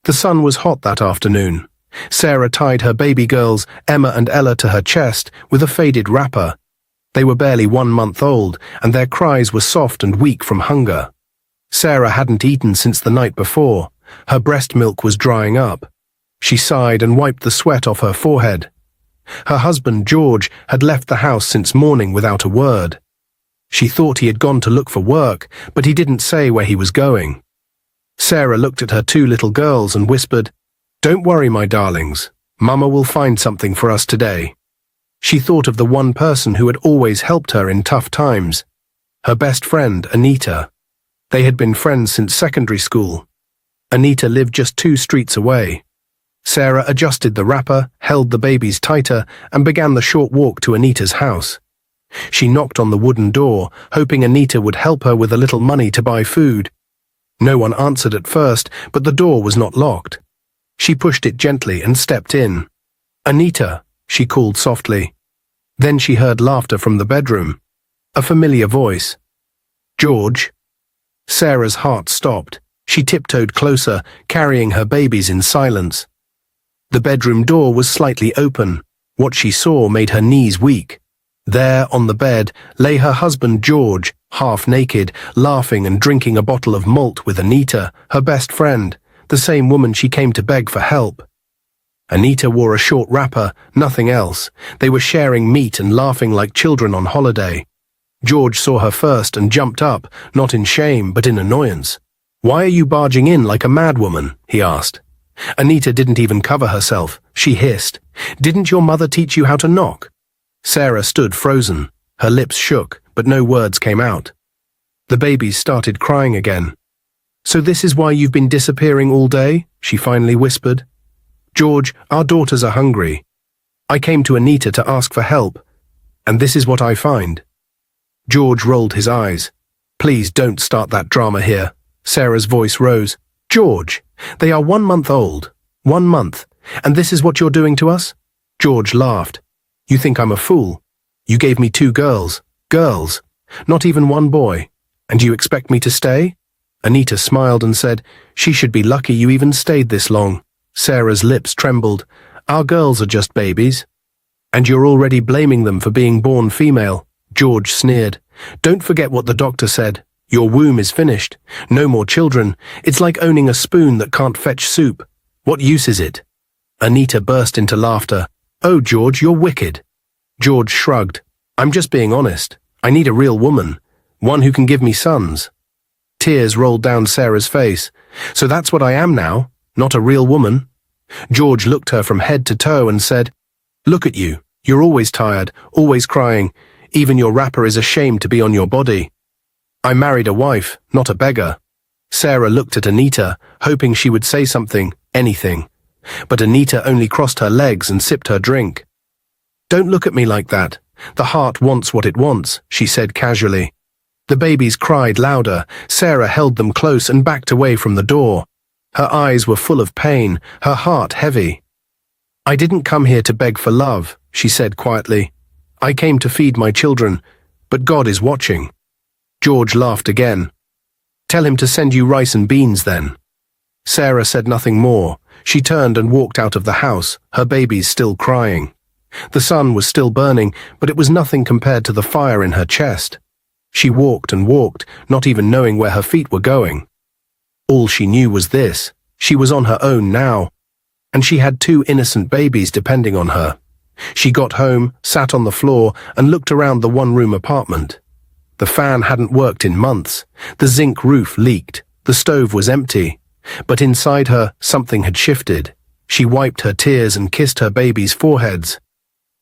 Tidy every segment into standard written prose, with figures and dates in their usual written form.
The sun was hot that afternoon. Sarah tied her baby girls, Emma and Ella, to her chest with a faded wrapper. They were barely 1 month old, and their cries were soft and weak from hunger. Sarah hadn't eaten since the night before. Her breast milk was drying up. She sighed and wiped the sweat off her forehead. Her husband, George, had left the house since morning without a word. She thought he had gone to look for work, but he didn't say where he was going. Sarah looked at her 2 little girls and whispered, "Don't worry, my darlings. Mama will find something for us today." She thought of the one person who had always helped her in tough times. Her best friend, Anita. They had been friends since secondary school. Anita lived just 2 streets away. Sarah adjusted the wrapper, held the babies tighter, and began the short walk to Anita's house. She knocked on the wooden door, hoping Anita would help her with a little money to buy food. No one answered at first, but the door was not locked. She pushed it gently and stepped in. "Anita," she called softly. Then she heard laughter from the bedroom. A familiar voice. "George?" Sarah's heart stopped. She tiptoed closer, carrying her babies in silence. The bedroom door was slightly open. What she saw made her knees weak. There, on the bed, lay her husband George, half naked, laughing and drinking a bottle of malt with Anita, her best friend, the same woman she came to beg for help. Anita wore a short wrapper, nothing else. They were sharing meat and laughing like children on holiday. George saw her first and jumped up, not in shame but in annoyance. "Why are you barging in like a madwoman?" he asked. Anita didn't even cover herself. She hissed, "Didn't your mother teach you how to knock?" Sarah stood frozen. Her lips shook, but no words came out. The babies started crying again. "So this is why you've been disappearing all day?" she finally whispered. "George, our daughters are hungry. I came to Anita to ask for help, and this is what I find." George rolled his eyes. "Please don't start that drama here." Sarah's voice rose. "George, they are 1 month old. 1 month. And this is what you're doing to us?" George laughed. "You think I'm a fool? You gave me 2 girls. Girls. Not even 1 boy. And you expect me to stay?" Anita smiled and said, "She should be lucky you even stayed this long." Sarah's lips trembled. "Our girls are just babies." "And you're already blaming them for being born female," George sneered. "Don't forget what the doctor said. Your womb is finished. No more children. It's like owning a spoon that can't fetch soup. What use is it?" Anita burst into laughter. "Oh, George, you're wicked." George shrugged. "I'm just being honest. I need a real woman. One who can give me sons." Tears rolled down Sarah's face. "So that's what I am now? Not a real woman?" George looked her from head to toe and said, "Look at you. You're always tired, always crying. Even your wrapper is a shame to be on your body." "I married a wife, not a beggar." Sarah looked at Anita, hoping she would say something, anything. But Anita only crossed her legs and sipped her drink. "Don't look at me like that. The heart wants what it wants," she said casually. The babies cried louder. Sarah held them close and backed away from the door. Her eyes were full of pain, her heart heavy. "I didn't come here to beg for love," she said quietly. "I came to feed my children, but God is watching." George laughed again. "Tell him to send you rice and beans then." Sarah said nothing more. She turned and walked out of the house, her babies still crying. The sun was still burning, but it was nothing compared to the fire in her chest. She walked and walked, not even knowing where her feet were going. All she knew was this: she was on her own now, and she had 2 innocent babies depending on her. She got home, sat on the floor, and looked around the 1-room apartment. The fan hadn't worked in months. The zinc roof leaked. The stove was empty. But inside her, something had shifted. She wiped her tears and kissed her babies' foreheads.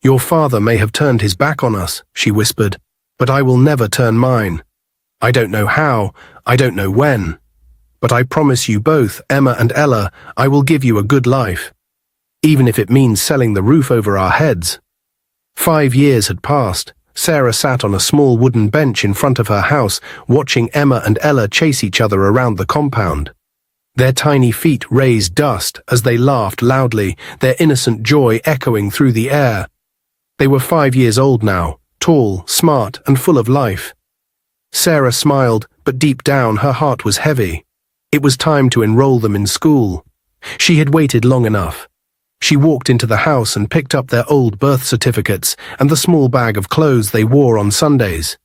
"Your father may have turned his back on us," she whispered, "but I will never turn mine. I don't know how, I don't know when. But I promise you both, Emma and Ella, I will give you a good life. Even if it means selling the roof over our heads." 5 years had passed. Sarah sat on a small wooden bench in front of her house, watching Emma and Ella chase each other around the compound. Their tiny feet raised dust as they laughed loudly, their innocent joy echoing through the air. They were 5 years old now, tall, smart, and full of life. Sarah smiled, but deep down her heart was heavy. It was time to enroll them in school. She had waited long enough. She walked into the house and picked up their old birth certificates and the small bag of clothes they wore on Sundays.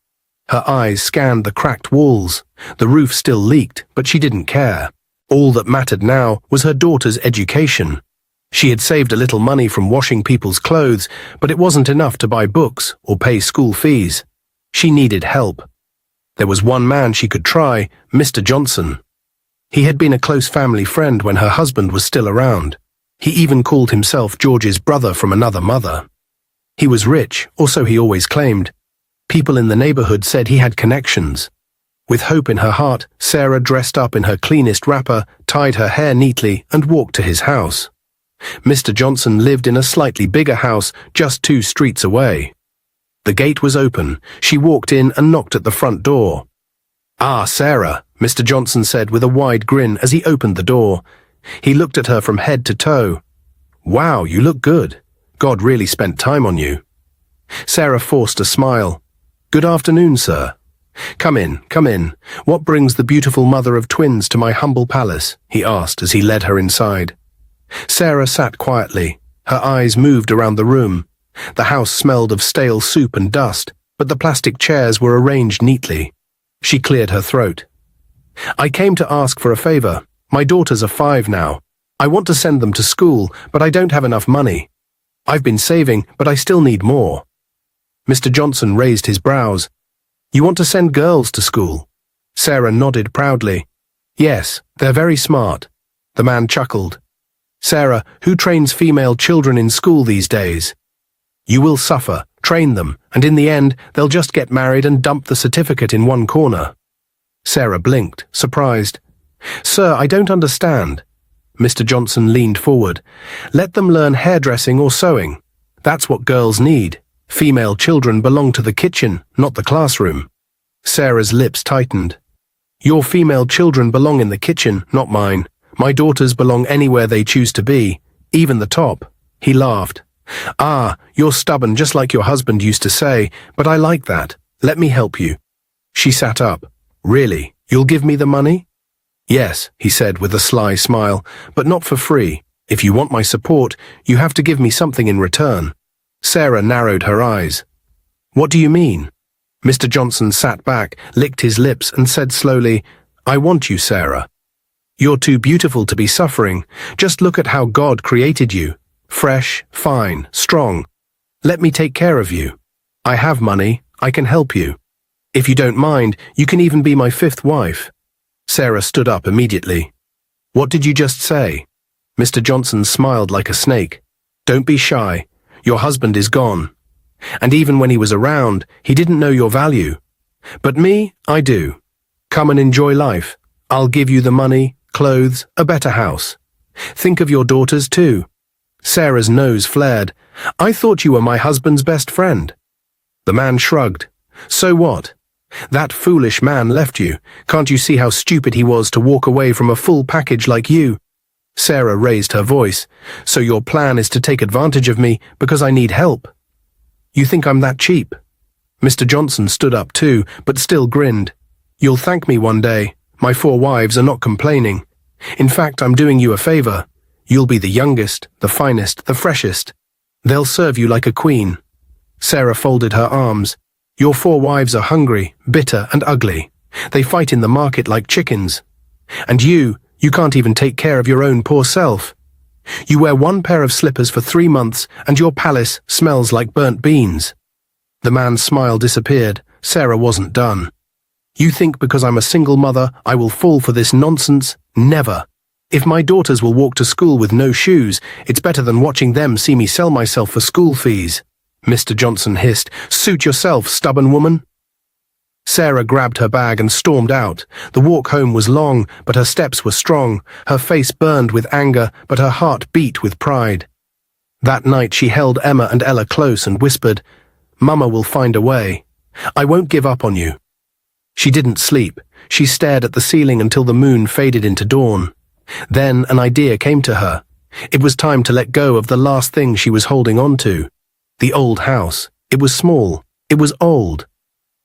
Her eyes scanned the cracked walls. The roof still leaked, but she didn't care. All that mattered now was her daughter's education. She had saved a little money from washing people's clothes, but it wasn't enough to buy books or pay school fees. She needed help. There was one man she could try, Mr. Johnson. He had been a close family friend when her husband was still around. He even called himself George's brother from another mother. He was rich, or so he always claimed. People in the neighborhood said he had connections. With hope in her heart, Sarah dressed up in her cleanest wrapper, tied her hair neatly, and walked to his house. Mr. Johnson lived in a slightly bigger house just 2 streets away. The gate was open. She walked in and knocked at the front door. "Ah, Sarah," Mr. Johnson said with a wide grin as he opened the door. He looked at her from head to toe. "Wow, you look good. God really spent time on you." Sarah forced a smile. "Good afternoon, sir." Come in, come in. What brings the beautiful mother of twins to my humble palace?" he asked as he led her inside. Sarah sat quietly. Her eyes moved around the room. The house smelled of stale soup and dust, but the plastic chairs were arranged neatly. She cleared her throat. "I came to ask for a favor. My daughters are 5 now. I want to send them to school, but I don't have enough money. I've been saving, but I still need more." Mr. Johnson raised his brows. "You want to send girls to school?" Sarah nodded proudly. "Yes, they're very smart." The man chuckled. "Sarah, who trains female children in school these days? You will suffer, train them, and in the end, they'll just get married and dump the certificate in one corner." Sarah blinked, surprised. "Sir, I don't understand." Mr. Johnson leaned forward. "Let them learn hairdressing or sewing. That's what girls need. Female children belong to the kitchen, not the classroom." Sarah's lips tightened. "Your female children belong in the kitchen, not mine. My daughters belong anywhere they choose to be, even the top." He laughed. "Ah, you're stubborn just like your husband used to say, but I like that. Let me help you." She sat up. "Really? You'll give me the money?" "Yes," he said with a sly smile, "but not for free. If you want my support, you have to give me something in return." Sarah narrowed her eyes. "What do you mean?" Mr. Johnson sat back, licked his lips, and said slowly, "I want you, Sarah. You're too beautiful to be suffering. Just look at how God created you. Fresh, fine, strong. Let me take care of you. I have money. I can help you. If you don't mind, you can even be my 5th wife." Sarah stood up immediately. "What did you just say?" Mr. Johnson smiled like a snake. "Don't be shy. Your husband is gone. And even when he was around, he didn't know your value. But me, I do. Come and enjoy life. I'll give you the money, clothes, a better house. Think of your daughters too." Sarah's nose flared. "I thought you were my husband's best friend." The man shrugged. "So what? That foolish man left you. Can't you see how stupid he was to walk away from a full package like you?" Sarah raised her voice. "So your plan is to take advantage of me because I need help? You think I'm that cheap?" Mr. Johnson stood up too, but still grinned. "You'll thank me one day. My 4 wives are not complaining. In fact, I'm doing you a favor. You'll be the youngest, the finest, the freshest. They'll serve you like a queen." Sarah folded her arms. "Your 4 wives are hungry, bitter, and ugly. They fight in the market like chickens. And you can't even take care of your own poor self. You wear 1 pair of slippers for 3 months, and your palace smells like burnt beans." The man's smile disappeared. Sarah wasn't done. "You think because I'm a single mother, I will fall for this nonsense? Never. If my daughters will walk to school with no shoes, it's better than watching them see me sell myself for school fees." Mr. Johnson hissed. "Suit yourself, stubborn woman." Sarah grabbed her bag and stormed out. The walk home was long, but her steps were strong. Her face burned with anger, but her heart beat with pride. That night she held Emma and Ella close and whispered, "Mama will find a way. I won't give up on you." She didn't sleep. She stared at the ceiling until the moon faded into dawn. Then an idea came to her. It was time to let go of the last thing she was holding on to. The old house. It was small. It was old.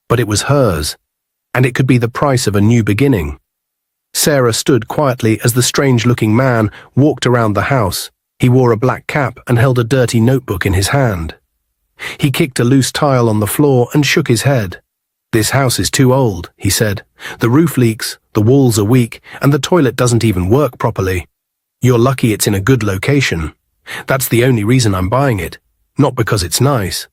But it was hers. And it could be the price of a new beginning. Sarah stood quietly as the strange-looking man walked around the house. He wore a black cap and held a dirty notebook in his hand. He kicked a loose tile on the floor and shook his head. "This house is too old," he said. "The roof leaks, the walls are weak, and the toilet doesn't even work properly. You're lucky it's in a good location. That's the only reason I'm buying it, not because it's nice."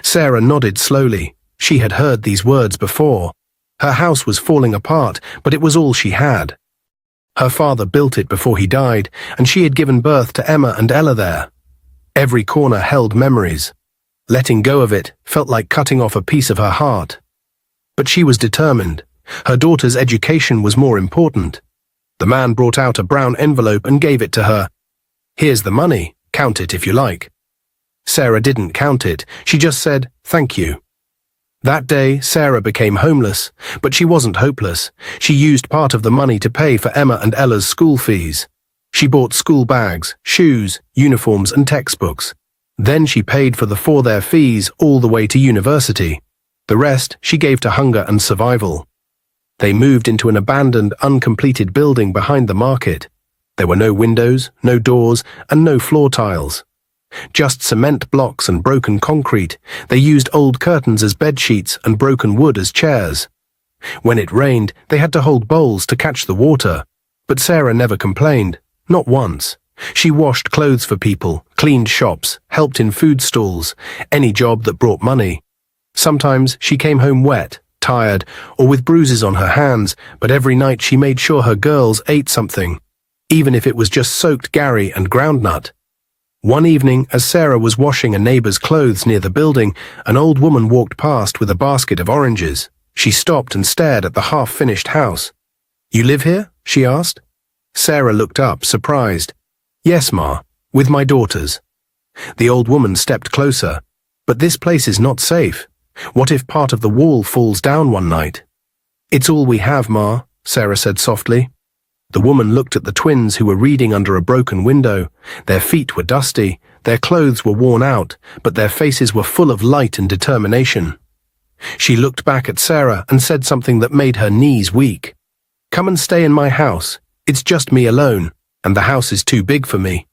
Sarah nodded slowly. She had heard these words before. Her house was falling apart, but it was all she had. Her father built it before he died, and she had given birth to Emma and Ella there. Every corner held memories. Letting go of it felt like cutting off a piece of her heart. But she was determined. Her daughter's education was more important. The man brought out a brown envelope and gave it to her. "Here's the money. Count it if you like." Sarah didn't count it. She just said, "Thank you." That day, Sarah became homeless, but she wasn't hopeless. She used part of the money to pay for Emma and Ella's school fees. She bought school bags, shoes, uniforms, and textbooks. Then she paid for their fees all the way to university. The rest she gave to hunger and survival. They moved into an abandoned, uncompleted building behind the market. There were no windows, no doors, and no floor tiles. Just cement blocks and broken concrete. They used old curtains as bed sheets and broken wood as chairs. When it rained, they had to hold bowls to catch the water. But Sarah never complained, not once. She washed clothes for people, cleaned shops, helped in food stalls, any job that brought money. Sometimes she came home wet, tired, or with bruises on her hands, but every night she made sure her girls ate something, even if it was just soaked Gary and groundnut. One evening, as Sarah was washing a neighbor's clothes near the building, an old woman walked past with a basket of oranges. She stopped and stared at the half-finished house. "You live here?" she asked. Sarah looked up, surprised. "Yes, Ma, with my daughters." The old woman stepped closer. "But this place is not safe. What if part of the wall falls down one night?" "It's all we have, Ma," Sarah said softly. The woman looked at the twins who were reading under a broken window. Their feet were dusty, their clothes were worn out, but their faces were full of light and determination. She looked back at Sarah and said something that made her knees weak. "Come and stay in my house. It's just me alone, and the house is too big for me.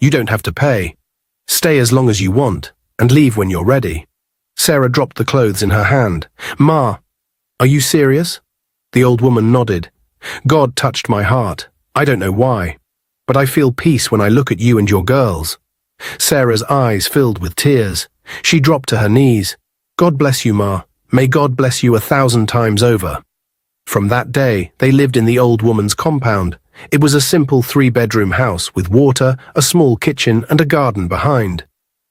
You don't have to pay. Stay as long as you want, and leave when you're ready." Sarah dropped the clothes in her hand. "Ma, are you serious?" The old woman nodded. "God touched my heart. I don't know why, but I feel peace when I look at you and your girls." Sarah's eyes filled with tears. She dropped to her knees. "God bless you, Ma. May God bless you 1,000 times over." From that day, they lived in the old woman's compound. It was a simple 3-bedroom house with water, a small kitchen, and a garden behind.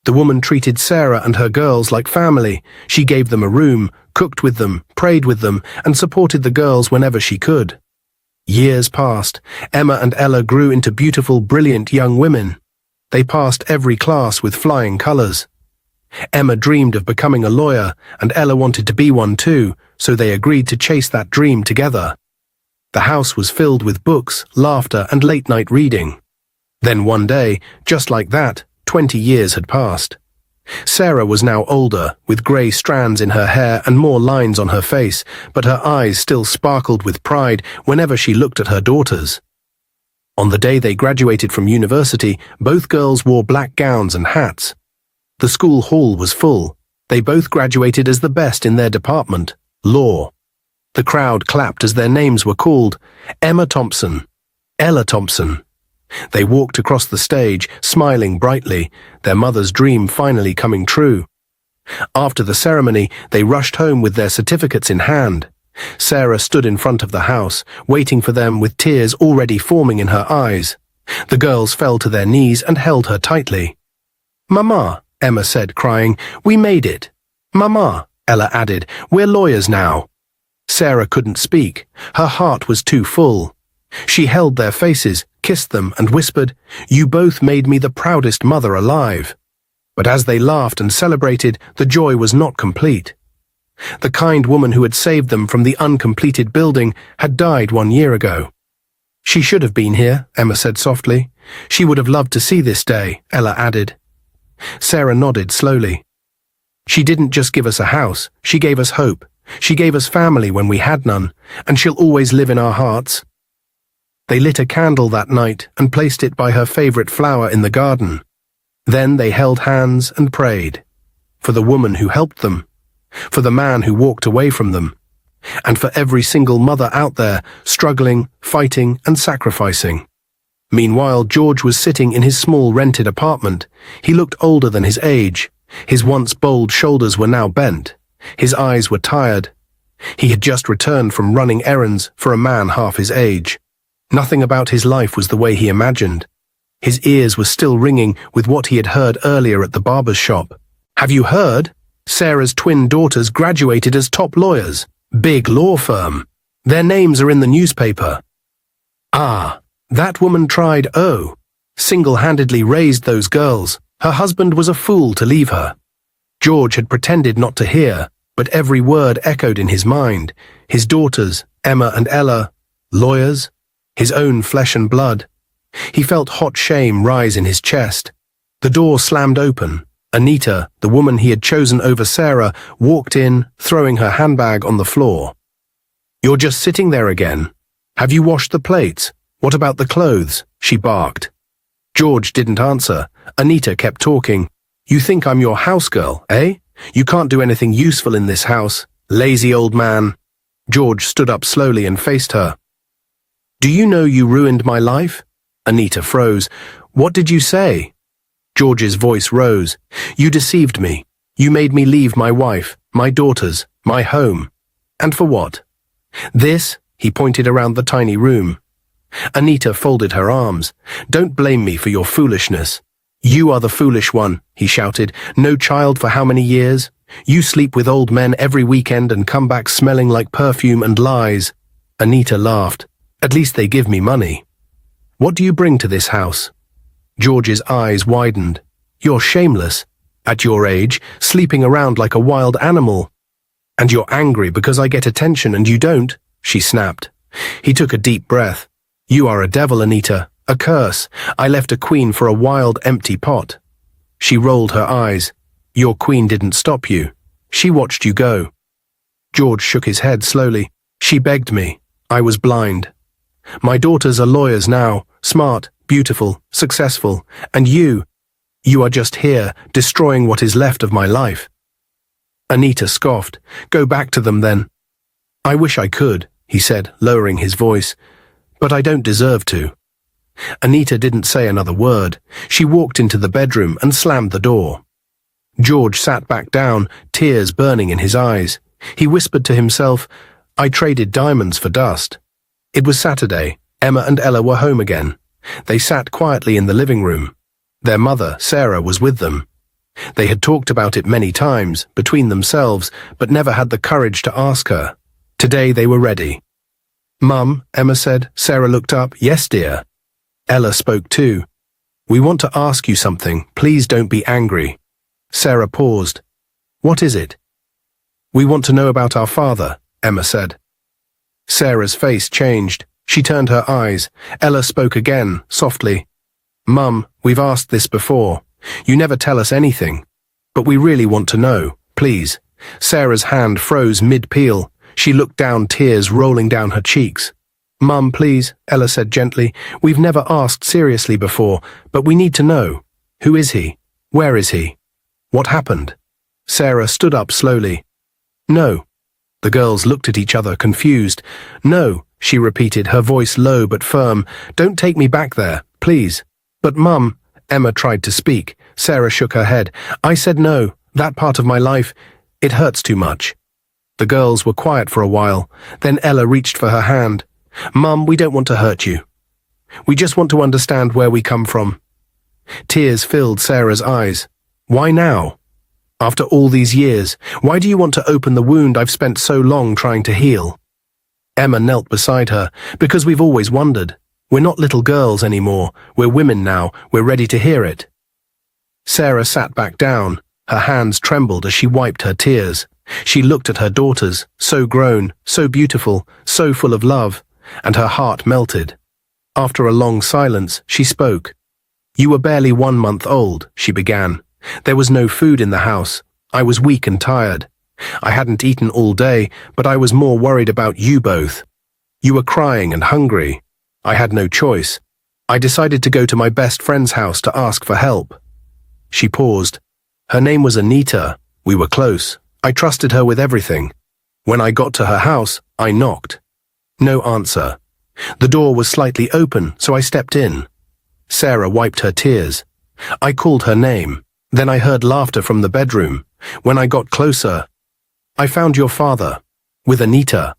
The woman treated Sarah and her girls like family. She gave them a room, cooked with them, prayed with them, and supported the girls whenever she could. Years passed. Emma and Ella grew into beautiful, brilliant young women. They passed every class with flying colors. Emma dreamed of becoming a lawyer, and Ella wanted to be one too, so they agreed to chase that dream together. The house was filled with books, laughter, and late-night reading. Then one day, just like that, 20 years had passed. Sarah was now older, with grey strands in her hair and more lines on her face, but her eyes still sparkled with pride whenever she looked at her daughters. On the day they graduated from university, both girls wore black gowns and hats. The school hall was full. They both graduated as the best in their department, law. The crowd clapped as their names were called: Emma Thompson, Ella Thompson. They walked across the stage, smiling brightly, their mother's dream finally coming true. After the ceremony, they rushed home with their certificates in hand. Sarah stood in front of the house, waiting for them with tears already forming in her eyes. The girls fell to their knees and held her tightly. "Mama," Emma said, crying, "we made it." "Mama," Ella added, "we're lawyers now." Sarah couldn't speak. Her heart was too full. She held their faces, kissed them, and whispered, "You both made me the proudest mother alive." But as they laughed and celebrated, the joy was not complete. The kind woman who had saved them from the uncompleted building had died 1 year ago. "She should have been here," Emma said softly. "She would have loved to see this day," Ella added. Sarah nodded slowly. "She didn't just give us a house, she gave us hope. She gave us family when we had none, and she'll always live in our hearts." They lit a candle that night and placed it by her favorite flower in the garden. Then they held hands and prayed. For the woman who helped them, for the man who walked away from them, and for every single mother out there struggling, fighting, and sacrificing. Meanwhile, George was sitting in his small rented apartment. He looked older than his age. His once bold shoulders were now bent. His eyes were tired. He had just returned from running errands for a man half his age. Nothing about his life was the way he imagined. His ears were still ringing with what he had heard earlier at the barber's shop. "Have you heard? Sarah's twin daughters graduated as top lawyers. Big law firm. Their names are in the newspaper." Ah, that woman tried, single-handedly raised those girls. Her husband was a fool to leave her. George had pretended not to hear, but every word echoed in his mind. His daughters, Emma and Ella, lawyers, his own flesh and blood. He felt hot shame rise in his chest. The door slammed open. Anita, the woman he had chosen over Sarah, walked in, throwing her handbag on the floor. "You're just sitting there again. Have you washed the plates? What about the clothes?" she barked. George didn't answer. Anita kept talking. "You think I'm your house girl, eh? You can't do anything useful in this house. Lazy old man." George stood up slowly and faced her. "Do you know you ruined my life?" Anita froze. "What did you say?" George's voice rose. "You deceived me. You made me leave my wife, my daughters, my home. And for what? This?" He pointed around the tiny room. Anita folded her arms. "Don't blame me for your foolishness. You are the foolish one," he shouted. "No child for how many years? You sleep with old men every weekend and come back smelling like perfume and lies." Anita laughed. "At least they give me money. What do you bring to this house?" George's eyes widened. "You're shameless. At your age, sleeping around like a wild animal. And you're angry because I get attention and you don't," she snapped. He took a deep breath. "You are a devil, Anita. A curse. I left a queen for a wild, empty pot." She rolled her eyes. "Your queen didn't stop you. She watched you go." George shook his head slowly. "She begged me. I was blind. My daughters are lawyers now, smart, beautiful, successful, and you are just here, destroying what is left of my life." Anita scoffed. "Go back to them then." "I wish I could," he said, lowering his voice, "but I don't deserve to." Anita didn't say another word. She walked into the bedroom and slammed the door. George sat back down, tears burning in his eyes. He whispered to himself, "I traded diamonds for dust." It was Saturday. Emma and Ella were home again. They sat quietly in the living room. Their mother, Sarah, was with them. They had talked about it many times, between themselves, but never had the courage to ask her. Today they were ready. "Mum," Emma said. Sarah looked up. "Yes, dear." Ella spoke too. "We want to ask you something. Please don't be angry." Sarah paused. "What is it?" "We want to know about our father," Emma said. Sarah's face changed. She turned her eyes. Ella spoke again, softly. "Mum, we've asked this before. You never tell us anything. But we really want to know, please." Sarah's hand froze mid-peel. She looked down, tears rolling down her cheeks. "Mum, please," Ella said gently. "We've never asked seriously before, but we need to know. Who is he? Where is he? What happened?" Sarah stood up slowly. "No." The girls looked at each other, confused. "No," she repeated, her voice low but firm. "Don't take me back there, please." "But Mum," Emma tried to speak. Sarah shook her head. "I said no. That part of my life, it hurts too much." The girls were quiet for a while. Then Ella reached for her hand. "Mum, we don't want to hurt you. We just want to understand where we come from." Tears filled Sarah's eyes. "Why now? After all these years, why do you want to open the wound I've spent so long trying to heal?" Emma knelt beside her. "Because we've always wondered. We're not little girls anymore. We're women now. We're ready to hear it." Sarah sat back down. Her hands trembled as she wiped her tears. She looked at her daughters, so grown, so beautiful, so full of love, and her heart melted. After a long silence, she spoke. "You were barely 1 month old," she began. "There was no food in the house. I was weak and tired. I hadn't eaten all day, but I was more worried about you both. You were crying and hungry. I had no choice. I decided to go to my best friend's house to ask for help. She paused. Her name was Anita. We were close. I trusted her with everything. When I got to her house, I knocked. No answer. The door was slightly open, so I stepped in. Sarah wiped her tears. I called her name. Then I heard laughter from the bedroom. When I got closer, I found your father, with Anita.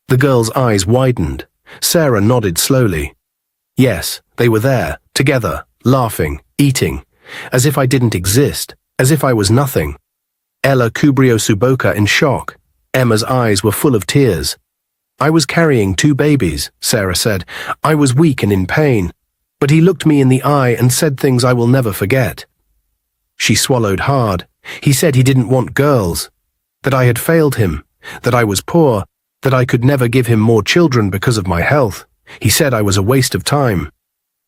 The girl's eyes widened. Sarah nodded slowly. Yes, they were there, together, laughing, eating, as if I didn't exist, as if I was nothing. Ella Kubriosuboka in shock. Emma's eyes were full of tears. I was carrying 2 babies, Sarah said. I was weak and in pain, but he looked me in the eye and said things I will never forget. She swallowed hard. He said he didn't want girls, that I had failed him, that I was poor, that I could never give him more children because of my health. He said I was a waste of time.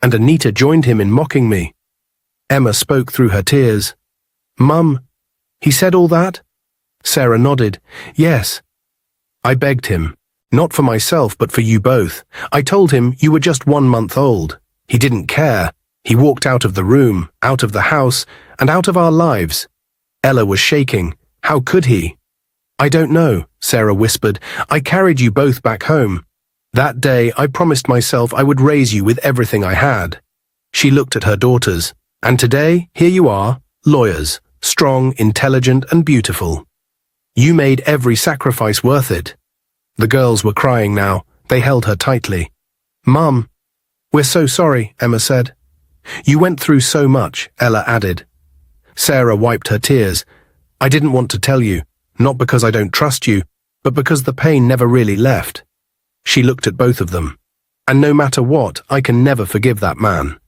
And Anita joined him in mocking me. Emma spoke through her tears. Mum, he said all that? Sarah nodded. Yes. I begged him. Not for myself, but for you both. I told him you were just 1 month old. He didn't care. He walked out of the room, out of the house, and out of our lives. Ella was shaking. How could he? I don't know, Sarah whispered. I carried you both back home. That day, I promised myself I would raise you with everything I had. She looked at her daughters. And today, here you are, lawyers, strong, intelligent, and beautiful. You made every sacrifice worth it. The girls were crying now. They held her tightly. Mum, we're so sorry, Emma said. You went through so much, Ella added. Sarah wiped her tears. I didn't want to tell you, not because I don't trust you, but because the pain never really left. She looked at both of them. And no matter what, I can never forgive that man.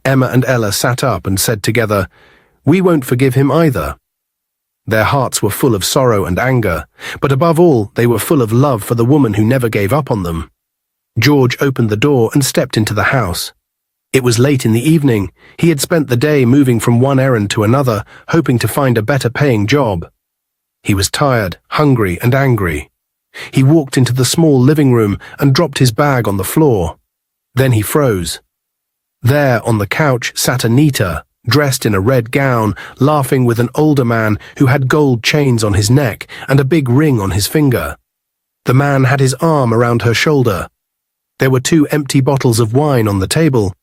Emma and Ella sat up and said together, We won't forgive him either. Their hearts were full of sorrow and anger, but above all, they were full of love for the woman who never gave up on them. George opened the door and stepped into the house. It was late in the evening. He had spent the day moving from one errand to another, hoping to find a better-paying job. He was tired, hungry, and angry. He walked into the small living room and dropped his bag on the floor. Then he froze. There, on the couch, sat Anita, dressed in a red gown, laughing with an older man who had gold chains on his neck and a big ring on his finger. The man had his arm around her shoulder. There were 2 empty bottles of wine on the table.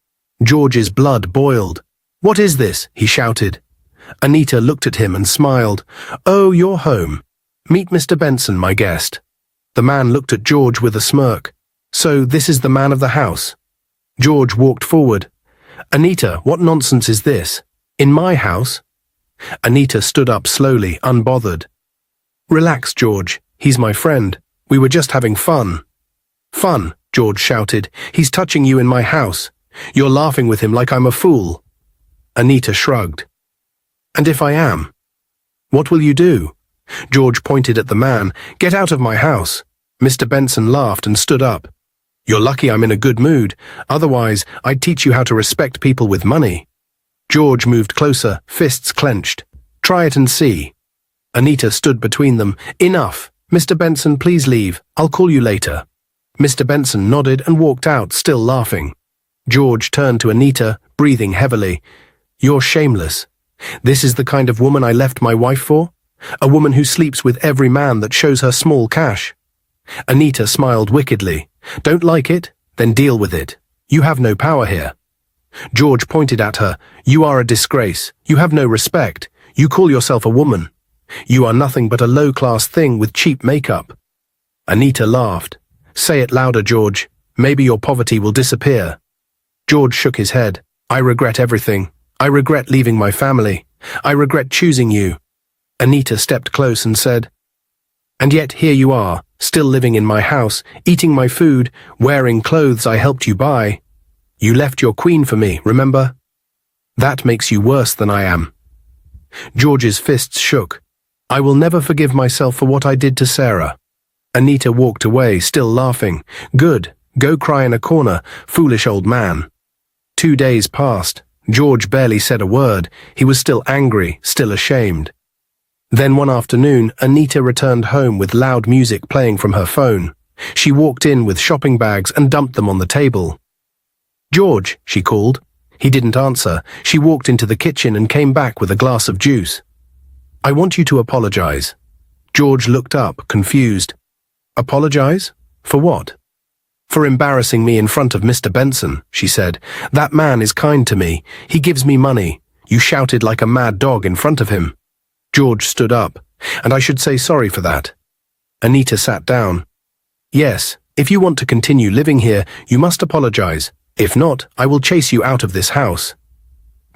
George's blood boiled. What is this? He shouted. Anita looked at him and smiled. Oh, you're home. Meet Mr. Benson, my guest. The man looked at George with a smirk. So this is the man of the house. George walked forward. Anita, what nonsense is this? In my house? Anita stood up slowly, unbothered. Relax, George. He's my friend. We were just having fun. Fun, George shouted. He's touching you in my house. You're laughing with him like I'm a fool. Anita shrugged. And if I am? What will you do? George pointed at the man. Get out of my house. Mr. Benson laughed and stood up. You're lucky I'm in a good mood. Otherwise, I'd teach you how to respect people with money. George moved closer, fists clenched. Try it and see. Anita stood between them. Enough. Mr. Benson, please leave. I'll call you later. Mr. Benson nodded and walked out, still laughing. George turned to Anita, breathing heavily. You're shameless. This is the kind of woman I left my wife for? A woman who sleeps with every man that shows her small cash. Anita smiled wickedly. Don't like it? Then deal with it. You have no power here. George pointed at her. You are a disgrace. You have no respect. You call yourself a woman. You are nothing but a low-class thing with cheap makeup. Anita laughed. Say it louder, George. Maybe your poverty will disappear. George shook his head. I regret everything. I regret leaving my family. I regret choosing you. Anita stepped close and said, And yet here you are, still living in my house, eating my food, wearing clothes I helped you buy. You left your queen for me, remember? That makes you worse than I am. George's fists shook. I will never forgive myself for what I did to Sarah. Anita walked away, still laughing. Good, go cry in a corner, foolish old man. 2 days passed. George barely said a word. He was still angry, still ashamed. Then one afternoon, Anita returned home with loud music playing from her phone. She walked in with shopping bags and dumped them on the table. "George," she called. He didn't answer. She walked into the kitchen and came back with a glass of juice. "I want you to apologize." George looked up, confused. "Apologize? For what?" "For embarrassing me in front of Mr. Benson," she said. "That man is kind to me. He gives me money. You shouted like a mad dog in front of him." George stood up. "And I should say sorry for that." Anita sat down. "Yes, if you want to continue living here, you must apologize. If not, I will chase you out of this house."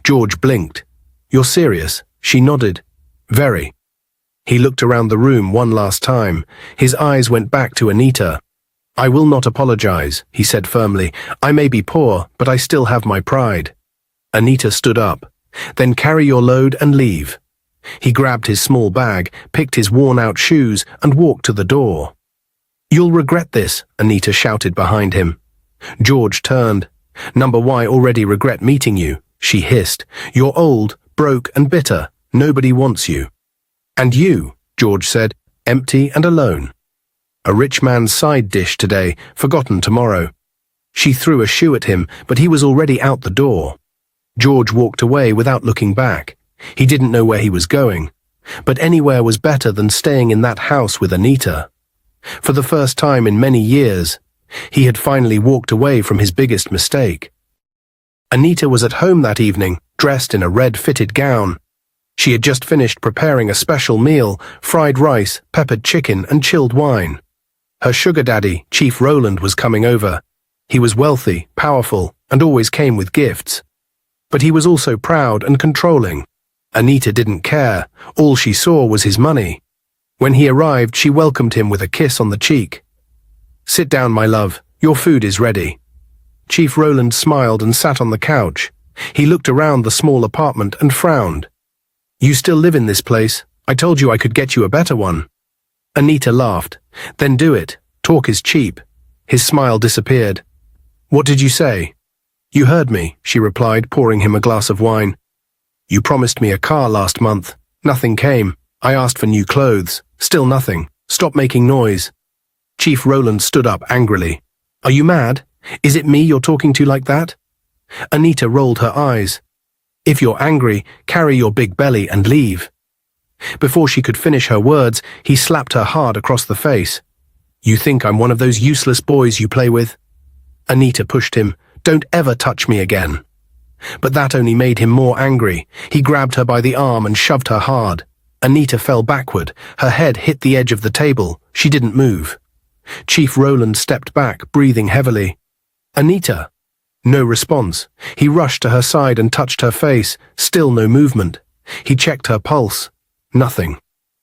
George blinked. "You're serious?" She nodded. "Very." He looked around the room one last time. His eyes went back to Anita. "I will not apologize," he said firmly. "I may be poor, but I still have my pride." Anita stood up. "Then carry your load and leave." He grabbed his small bag, picked his worn-out shoes, and walked to the door. "You'll regret this," Anita shouted behind him. George turned. "Number Y already regret meeting you," she hissed. "You're old, broke, and bitter. Nobody wants you." "And you," George said, "empty and alone. A rich man's side dish today, forgotten tomorrow." She threw a shoe at him, but he was already out the door. George walked away without looking back. He didn't know where he was going, but anywhere was better than staying in that house with Anita. For the first time in many years, he had finally walked away from his biggest mistake. Anita was at home that evening, dressed in a red-fitted gown. She had just finished preparing a special meal, fried rice, peppered chicken, and chilled wine. Her sugar daddy, Chief Rowland, was coming over. He was wealthy, powerful, and always came with gifts. But he was also proud and controlling. Anita didn't care. All she saw was his money. When he arrived, she welcomed him with a kiss on the cheek. "Sit down, my love. Your food is ready." Chief Rowland smiled and sat on the couch. He looked around the small apartment and frowned. "You still live in this place? I told you I could get you a better one." Anita laughed. "Then do it. Talk is cheap." His smile disappeared. "What did you say?" "You heard me," she replied, pouring him a glass of wine. "You promised me a car last month. Nothing came. I asked for new clothes. Still nothing. Stop making noise." Chief Rowland stood up angrily. "Are you mad? Is it me you're talking to like that?" Anita rolled her eyes. "If you're angry, carry your big belly and leave." Before she could finish her words, he slapped her hard across the face. "You think I'm one of those useless boys you play with?" Anita pushed him. "Don't ever touch me again." But that only made him more angry. He grabbed her by the arm and shoved her hard. Anita fell backward. Her head hit the edge of the table. She didn't move. Chief Rowland stepped back, breathing heavily. "Anita!" No response. He rushed to her side and touched her face. Still no movement. He checked her pulse. Nothing.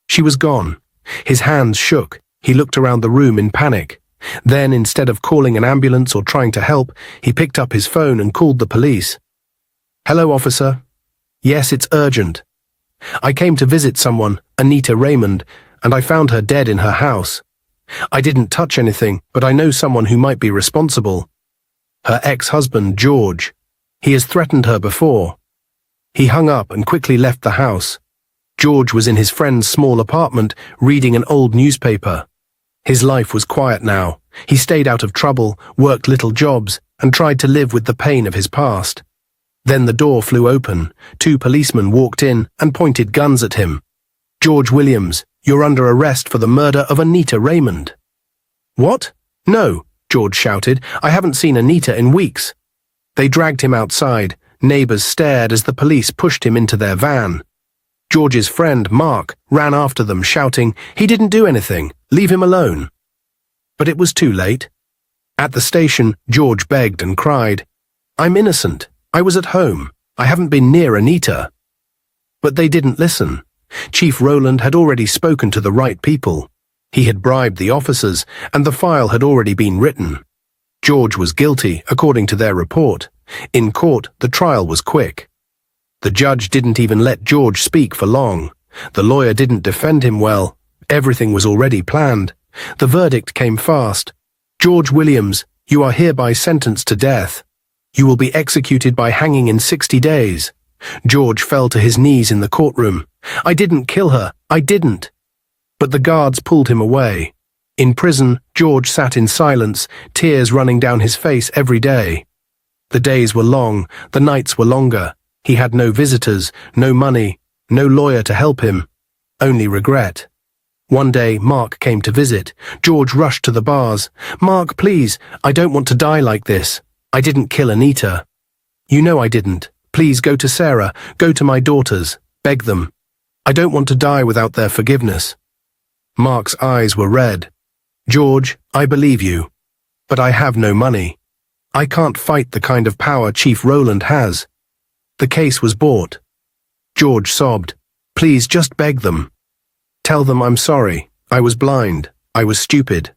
She was gone. His hands shook. He looked around the room in panic. Then, instead of calling an ambulance or trying to help, he picked up his phone and called the police. "Hello, officer." "Yes, it's urgent. I came to visit someone, Anita Raymond, and I found her dead in her house. I didn't touch anything, but I know someone who might be responsible. Her ex-husband, George. He has threatened her before." He hung up and quickly left the house. George was in his friend's small apartment, reading an old newspaper. His life was quiet now. He stayed out of trouble, worked little jobs, and tried to live with the pain of his past. Then the door flew open. 2 policemen walked in and pointed guns at him. "George Williams, you're under arrest for the murder of Anita Raymond." "What? No," George shouted. "I haven't seen Anita in weeks." They dragged him outside. Neighbors stared as the police pushed him into their van. George's friend, Mark, ran after them, shouting, "He didn't do anything. Leave him alone." But it was too late. At the station, George begged and cried, "I'm innocent. I was at home. I haven't been near Anita." But they didn't listen. Chief Rowland had already spoken to the right people. He had bribed the officers, and the file had already been written. George was guilty, according to their report. In court, the trial was quick. The judge didn't even let George speak for long. The lawyer didn't defend him well. Everything was already planned. The verdict came fast. "George Williams, you are hereby sentenced to death. You will be executed by hanging in 60 days. George fell to his knees in the courtroom. "I didn't kill her. I didn't." But the guards pulled him away. In prison, George sat in silence, tears running down his face every day. The days were long, the nights were longer. He had no visitors, no money, no lawyer to help him, only regret. One day, Mark came to visit. George rushed to the bars. "Mark, please, I don't want to die like this. I didn't kill Anita." "You know I didn't. Please go to Sarah, go to my daughters, beg them. I don't want to die without their forgiveness." Mark's eyes were red. "George, I believe you. But I have no money. I can't fight the kind of power Chief Rowland has." The case was bought. George sobbed. "Please just beg them. Tell them I'm sorry. I was blind. I was stupid.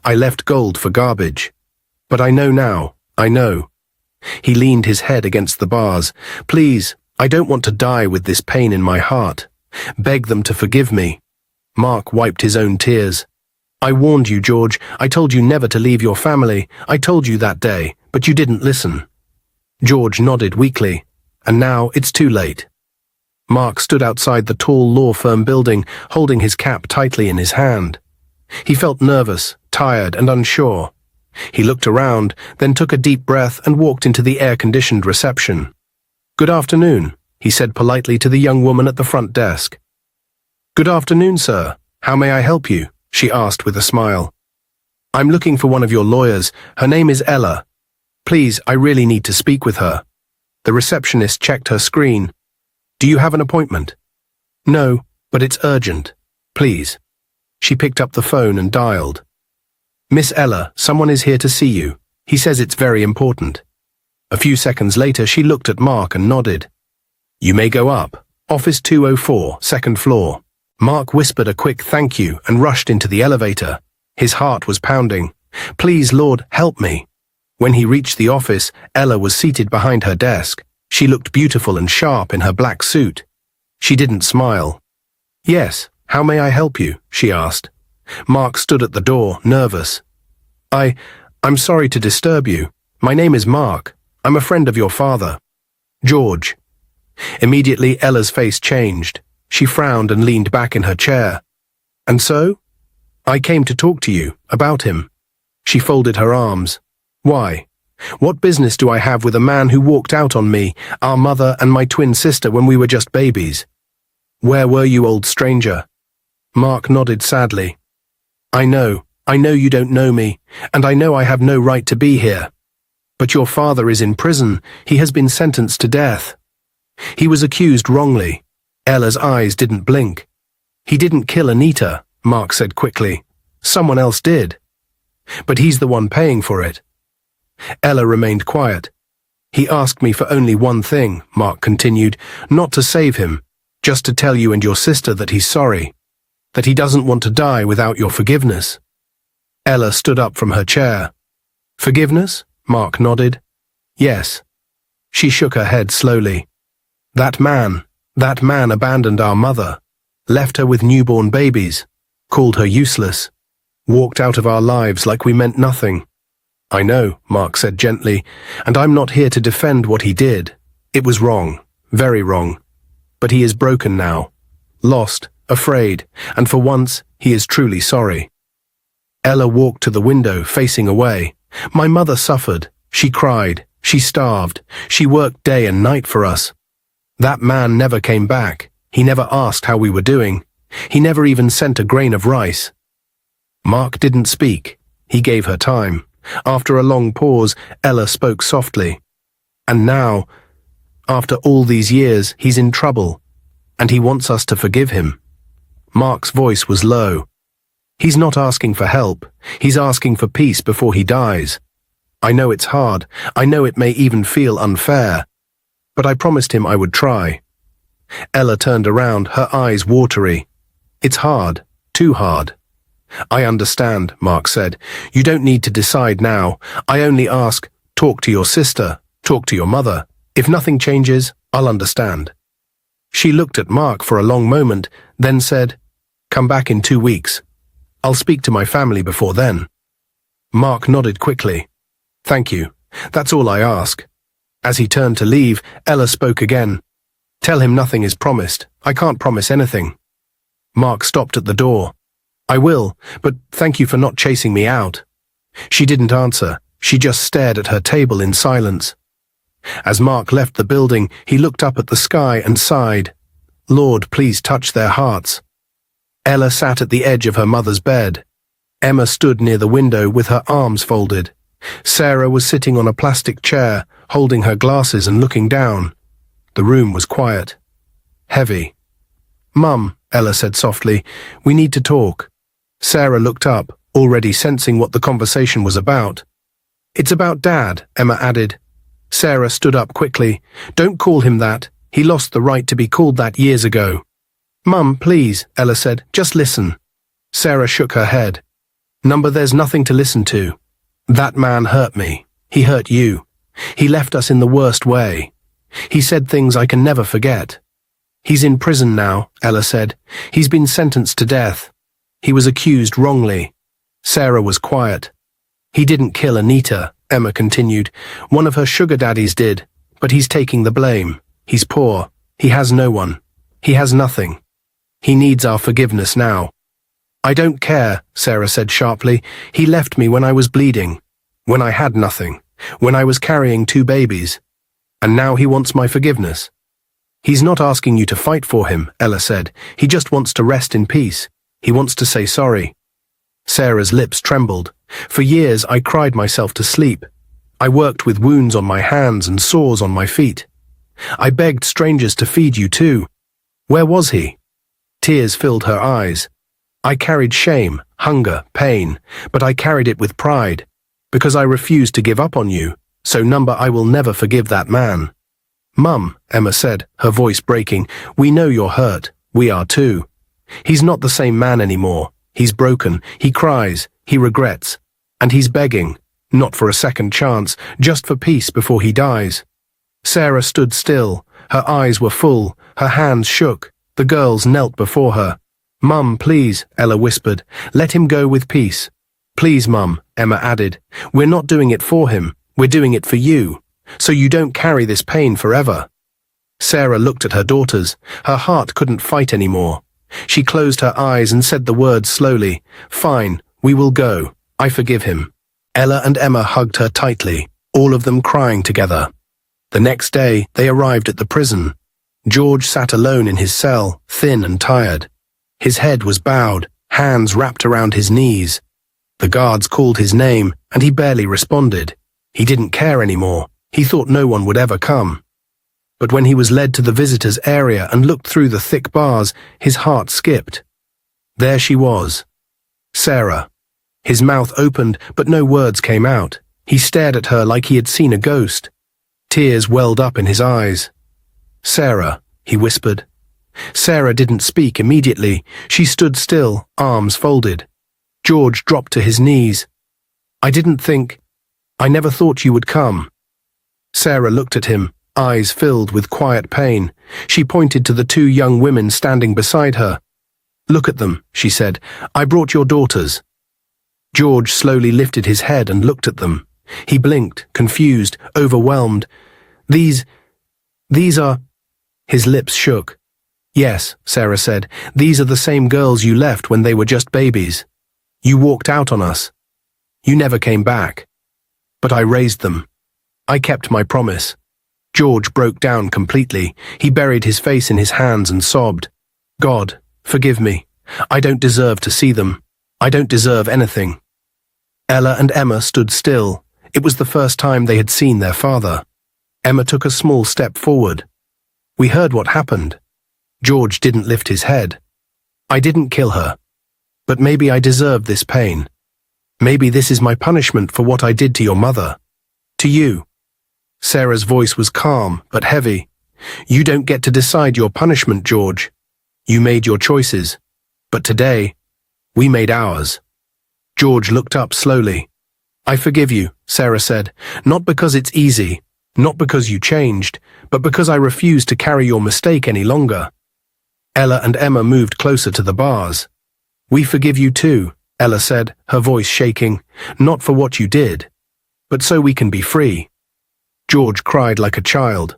I left gold for garbage. But I know now. I know." He leaned his head against the bars. "Please, I don't want to die with this pain in my heart. Beg them to forgive me." Mark wiped his own tears. "I warned you, George. I told you never to leave your family. I told you that day, but you didn't listen." George nodded weakly. "And now it's too late." Mark stood outside the tall law firm building, holding his cap tightly in his hand. He felt nervous, tired, and unsure. He looked around, then took a deep breath and walked into the air-conditioned reception. "Good afternoon," he said politely to the young woman at the front desk. "Good afternoon, sir. How may I help you?" she asked with a smile. "I'm looking for one of your lawyers. Her name is Ella. Please, I really need to speak with her." The receptionist checked her screen. "Do you have an appointment?" "No, but it's urgent. Please." She picked up the phone and dialed. "Miss Ella, someone is here to see you. He says it's very important." A few seconds later, she looked at Mark and nodded. "You may go up. Office 204, second floor." Mark whispered a quick thank you and rushed into the elevator. His heart was pounding. "Please, Lord, help me." When he reached the office, Ella was seated behind her desk. She looked beautiful and sharp in her black suit. She didn't smile. "Yes, how may I help you?" she asked. Mark stood at the door, nervous. I'm sorry to disturb you. My name is Mark. I'm a friend of your father." "George." Immediately, Ella's face changed. She frowned and leaned back in her chair. "And so?" "I came to talk to you, about him." She folded her arms. "Why? What business do I have with a man who walked out on me, our mother and my twin sister when we were just babies?" "Where were you, old stranger?" Mark nodded sadly. I know you don't know me, and I know I have no right to be here. But your father is in prison. He has been sentenced to death." "He was accused wrongly." Ella's eyes didn't blink. "He didn't kill Anita," Mark said quickly. "Someone else did. But he's the one paying for it." Ella remained quiet. "He asked me for only one thing," Mark continued, "not to save him, just to tell you and your sister that he's sorry, that he doesn't want to die without your forgiveness." Ella stood up from her chair. "Forgiveness?" Mark nodded. "Yes." She shook her head slowly. That man abandoned our mother, left her with newborn babies, called her useless, walked out of our lives like we meant nothing." "I know," Mark said gently, "and I'm not here to defend what he did. It was wrong, very wrong. But he is broken now, lost, afraid, and for once he is truly sorry." Ella walked to the window, facing away. "My mother suffered. She cried. She starved. She worked day and night for us. That man never came back. He never asked how we were doing. He never even sent a grain of rice." Mark didn't speak. He gave her time. After a long pause, Ella spoke softly. "And now, after all these years, he's in trouble, and he wants us to forgive him." Mark's voice was low. "He's not asking for help. He's asking for peace before he dies. I know it's hard. I know it may even feel unfair. But I promised him I would try." Ella turned around, her eyes watery. "It's hard. Too hard." "I understand," Mark said. "You don't need to decide now. I only ask, talk to your sister, talk to your mother. If nothing changes, I'll understand." She looked at Mark for a long moment, then said, "Come back in 2 weeks. I'll speak to my family before then." Mark nodded quickly. "Thank you. That's all I ask." As he turned to leave, Ella spoke again. "Tell him nothing is promised. I can't promise anything." Mark stopped at the door. I will, but thank you for not chasing me out. She didn't answer. She just stared at her table in silence. As Mark left the building, he looked up at the sky and sighed. Lord, please touch their hearts. Ella sat at the edge of her mother's bed. Emma stood near the window with her arms folded. Sarah was sitting on a plastic chair, holding her glasses and looking down. The room was quiet. Heavy. Mum, Ella said softly, we need to talk. Sarah looked up, already sensing what the conversation was about. It's about Dad, Emma added. Sarah stood up quickly. Don't call him that. He lost the right to be called that years ago. Mum, please, Ella said, just listen. Sarah shook her head. There's nothing to listen to. That man hurt me. He hurt you. He left us in the worst way. He said things I can never forget. He's in prison now, Ella said. He's been sentenced to death. He was accused wrongly. Sarah was quiet. He didn't kill Anita, Emma continued. One of her sugar daddies did, but he's taking the blame. He's poor. He has no one. He has nothing. He needs our forgiveness now. I don't care, Sarah said sharply. He left me when I was bleeding, when I had nothing, when I was carrying 2 babies. And now he wants my forgiveness. He's not asking you to fight for him, Ella said. He just wants to rest in peace. He wants to say sorry. Sarah's lips trembled. For years I cried myself to sleep. I worked with wounds on my hands and sores on my feet. I begged strangers to feed you too. Where was he? Tears filled her eyes. I carried shame, hunger, pain, but I carried it with pride, because I refused to give up on you, so I will never forgive that man. Mum, Emma said, her voice breaking, we know you're hurt. We are too. He's not the same man anymore. He's broken. He cries. He regrets. And he's begging, not for a second chance, just for peace before he dies. Sarah stood still. Her eyes were full. Her hands shook. The girls knelt before her. Mum, please, Ella whispered. Let him go with peace. Please, Mum, Emma added. We're not doing it for him. We're doing it for you, so you don't carry this pain forever. Sarah looked at her daughters. Her heart couldn't fight anymore. She closed her eyes and said the words slowly. Fine, we will go. I forgive him. Ella and Emma hugged her tightly, all of them crying together. The next day, they arrived at the prison. George sat alone in his cell, thin and tired. His head was bowed, hands wrapped around his knees. The guards called his name, and he barely responded. He didn't care anymore. He thought no one would ever come. But when he was led to the visitors' area and looked through the thick bars, his heart skipped. There she was. Sarah. His mouth opened, but no words came out. He stared at her like he had seen a ghost. Tears welled up in his eyes. Sarah, he whispered. Sarah didn't speak immediately. She stood still, arms folded. George dropped to his knees. I never thought you would come. Sarah looked at him, eyes filled with quiet pain. She pointed to the 2 young women standing beside her. Look at them, she said. I brought your daughters. George slowly lifted his head and looked at them. He blinked, confused, overwhelmed. These are... His lips shook. Yes, Sarah said, these are the same girls you left when they were just babies. You walked out on us. You never came back. But I raised them. I kept my promise. George broke down completely. He buried his face in his hands and sobbed. God, forgive me. I don't deserve to see them. I don't deserve anything. Ella and Emma stood still. It was the first time they had seen their father. Emma took a small step forward. We heard what happened. George didn't lift his head. I didn't kill her. But maybe I deserved this pain. Maybe this is my punishment for what I did to your mother. To you. Sarah's voice was calm but heavy. You don't get to decide your punishment, George. You made your choices. But today, we made ours. George looked up slowly. I forgive you, Sarah said, not because it's easy, not because you changed, but because I refuse to carry your mistake any longer. Ella and Emma moved closer to the bars. We forgive you too, Ella said, her voice shaking, not for what you did, but so we can be free. George cried like a child.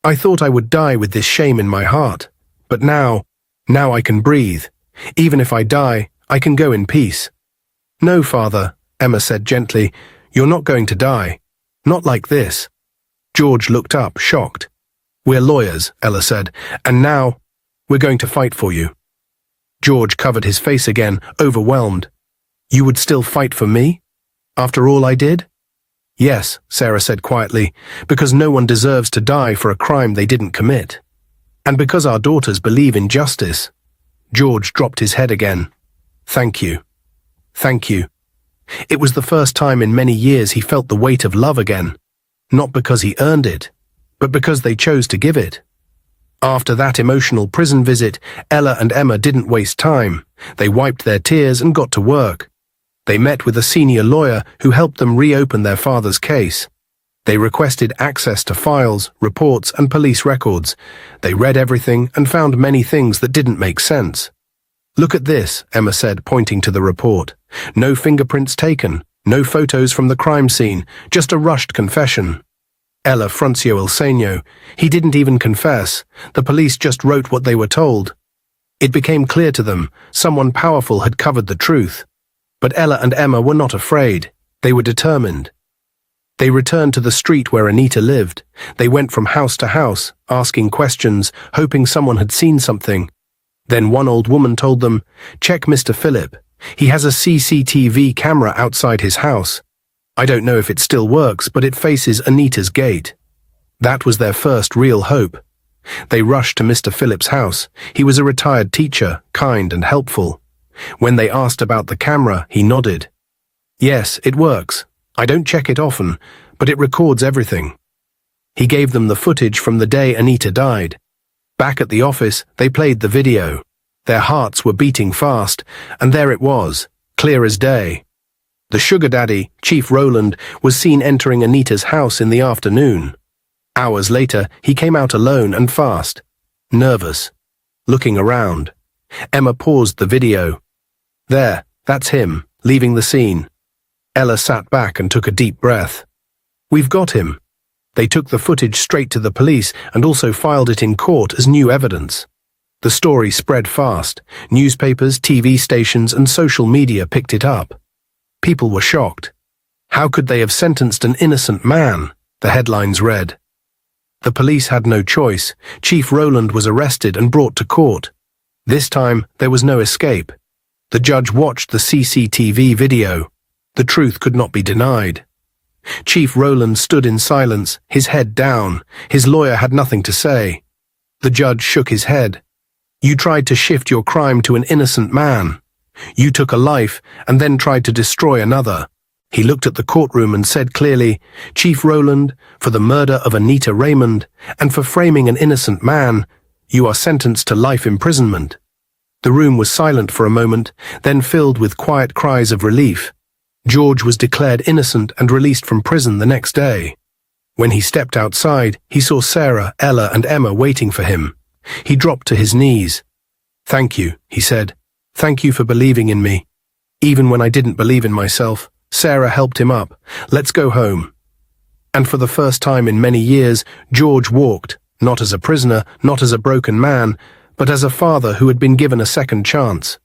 I thought I would die with this shame in my heart, but now I can breathe. Even if I die, I can go in peace." "No, Father," Emma said gently. "You're not going to die. Not like this." George looked up, shocked. "We're lawyers," Ella said, "and now we're going to fight for you." George covered his face again, overwhelmed. "You would still fight for me? After all I did?" "Yes," Sarah said quietly, "because no one deserves to die for a crime they didn't commit. And because our daughters believe in justice." George dropped his head again. "Thank you. Thank you." It was the first time in many years he felt the weight of love again, not because he earned it, but because they chose to give it. After that emotional prison visit, Ella and Emma didn't waste time. They wiped their tears and got to work. They met with a senior lawyer who helped them reopen their father's case. They requested access to files, reports, and police records. They read everything and found many things that didn't make sense. "Look at this," Emma said, pointing to the report. "No fingerprints taken, no photos from the crime scene, just a rushed confession." Ella fruncio il segno. "He didn't even confess. The police just wrote what they were told." It became clear to them someone powerful had covered the truth. But Ella and Emma were not afraid. They were determined. They returned to the street where Anita lived. They went from house to house, asking questions, hoping someone had seen something. Then one old woman told them, "Check Mr. Philip. He has a CCTV camera outside his house. I don't know if it still works, but it faces Anita's gate." That was their first real hope. They rushed to Mr. Philip's house. He was a retired teacher, kind and helpful. When they asked about the camera, he nodded. "Yes, it works. I don't check it often, but it records everything." He gave them the footage from the day Anita died. Back at the office, they played the video. Their hearts were beating fast, and there it was, clear as day. The sugar daddy, Chief Rowland, was seen entering Anita's house in the afternoon. Hours later, he came out alone and fast, nervous, looking around. Emma paused the video. "There, that's him, leaving the scene." Ella sat back and took a deep breath. "We've got him." They took the footage straight to the police and also filed it in court as new evidence. The story spread fast. Newspapers, TV stations, and social media picked it up. People were shocked. "How could they have sentenced an innocent man?" the headlines read. The police had no choice. Chief Rowland was arrested and brought to court. This time, there was no escape. The judge watched the CCTV video. The truth could not be denied. Chief Rowland stood in silence, his head down. His lawyer had nothing to say. The judge shook his head. "You tried to shift your crime to an innocent man. You took a life and then tried to destroy another." He looked at the courtroom and said clearly, "Chief Rowland, for the murder of Anita Raymond and for framing an innocent man, you are sentenced to life imprisonment." The room was silent for a moment, then filled with quiet cries of relief. George was declared innocent and released from prison the next day. When he stepped outside, he saw Sarah, Ella, and Emma waiting for him. He dropped to his knees. "Thank you," he said. "Thank you for believing in me. Even when I didn't believe in myself." Sarah helped him up. "Let's go home." And for the first time in many years, George walked, not as a prisoner, not as a broken man, but as a father who had been given a second chance.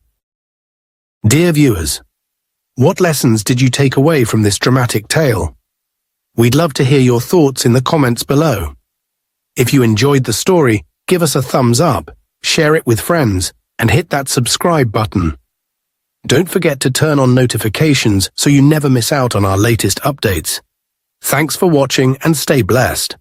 Dear viewers, what lessons did you take away from this dramatic tale? We'd love to hear your thoughts in the comments below. If you enjoyed the story, give us a thumbs up, share it with friends, and hit that subscribe button. Don't forget to turn on notifications so you never miss out on our latest updates. Thanks for watching and stay blessed.